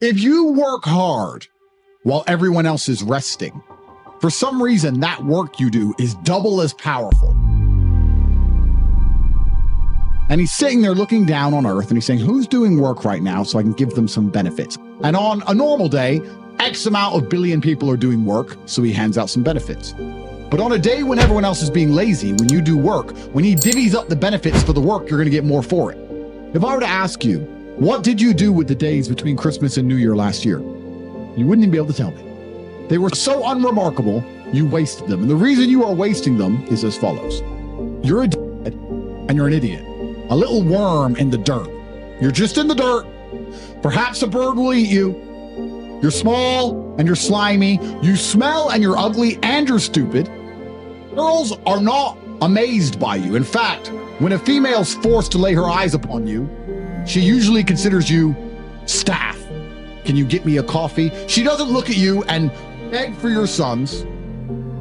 If you work hard while everyone else is resting, for some reason, that work you do is double as powerful. And he's sitting there looking down on earth and he's saying, who's doing work right now so I can give them some benefits? And on a normal day, X amount of billion people are doing work, so he hands out some benefits. But on a day when everyone else is being lazy, when you do work, when he divvies up the benefits for the work, you're going to get more for it. If I were to ask you, what did you do with the days between Christmas and New Year last year? You wouldn't even be able to tell me. They were so unremarkable, you wasted them. And the reason you are wasting them is as follows. You're a dad and you're an idiot. A little worm in the dirt. You're just in the dirt. Perhaps a bird will eat you. You're small and you're slimy. You smell and you're ugly and you're stupid. Girls are not amazed by you. In fact, when a female's forced to lay her eyes upon you, she usually considers you staff. Can you get me a coffee? She doesn't look at you and beg for your sons.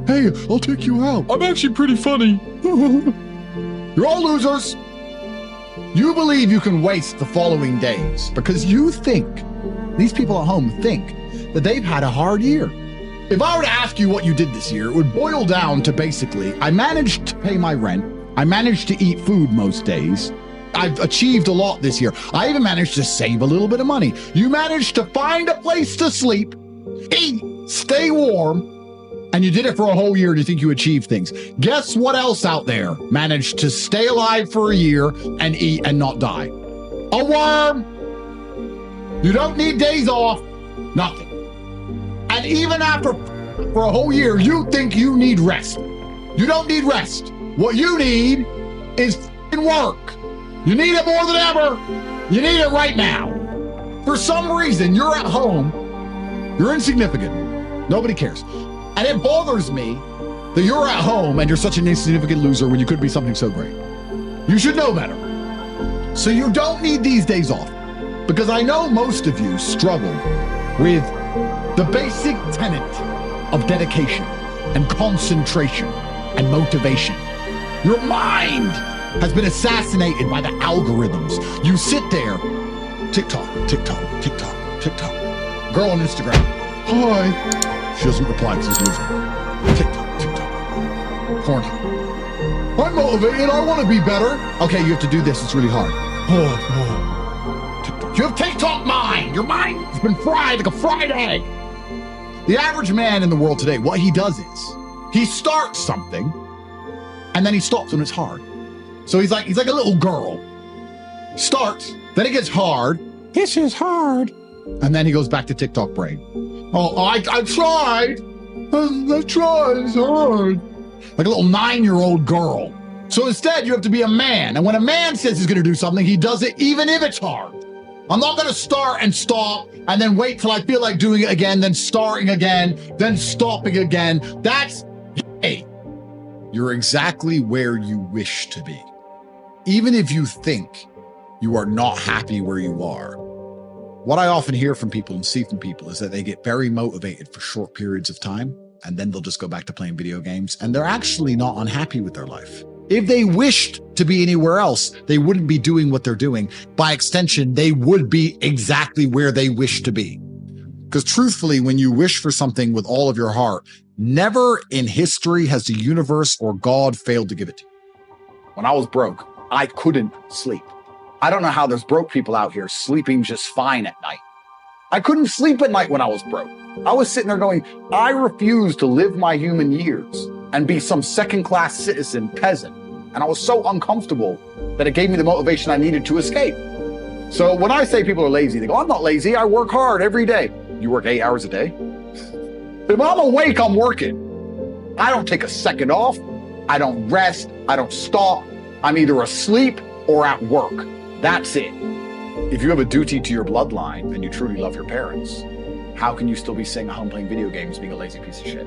Hey, I'll take you out. I'm actually pretty funny. You're all losers. You believe you can waste the following days because you think, these people at home think that they've had a hard year. If I were to ask you what you did this year, it would boil down to basically, I managed to pay my rent. I managed to eat food most days. I've achieved a lot this year. I even managed to save a little bit of money. You managed to find a place to sleep, eat, stay warm, and you did it for a whole year and you think you achieved things. Guess what else out there managed to stay alive for a year and eat and not die? A worm. You don't need days off, nothing. And even after for a whole year, you think you need rest. You don't need rest. What you need is work. You need it more than ever. You need it right now. For some reason, you're at home, you're insignificant. Nobody cares. And it bothers me that you're at home and you're such an insignificant loser when you could be something so great. You should know better. So you don't need these days off, because I know most of you struggle with the basic tenet of dedication and concentration and motivation. Your mind has been assassinated by the algorithms. You sit there, TikTok, TikTok, TikTok, TikTok. Girl on Instagram, hi. She doesn't reply because she's losing. TikTok, TikTok. Pornhub. I'm motivated, I want to be better. Okay, you have to do this, it's really hard. TikTok. You have TikTok mind. Your mind has been fried like a fried egg. The average man in the world today, what he does is, he starts something, and then he stops when it's hard. So he's like a little girl. Starts, then it gets hard. This is hard. And then he goes back to TikTok brain. Oh, I tried. I tried, it's hard. Like a little 9-year-old girl. So instead, you have to be a man. And when a man says he's gonna do something, he does it even if it's hard. I'm not gonna start and stop and then wait till I feel like doing it again, then starting again, then stopping again. That's, hey, you're exactly where you wish to be. Even if you think you are not happy where you are, what I often hear from people and see from people is that they get very motivated for short periods of time, and then they'll just go back to playing video games, and they're actually not unhappy with their life. If they wished to be anywhere else, they wouldn't be doing what they're doing. By extension, they would be exactly where they wish to be. Because truthfully, when you wish for something with all of your heart, never in history has the universe or God failed to give it to you. When I was broke, I couldn't sleep. I don't know how there's broke people out here sleeping just fine at night. I couldn't sleep at night when I was broke. I was sitting there going, I refuse to live my human years and be some second-class citizen peasant. And I was so uncomfortable that it gave me the motivation I needed to escape. So when I say people are lazy, they go, I'm not lazy, I work hard every day. You work 8 hours a day? If I'm awake, I'm working. I don't take a second off. I don't rest. I don't stop. I'm either asleep or at work. That's it. If you have a duty to your bloodline and you truly love your parents, how can you still be sitting at home playing video games being a lazy piece of shit?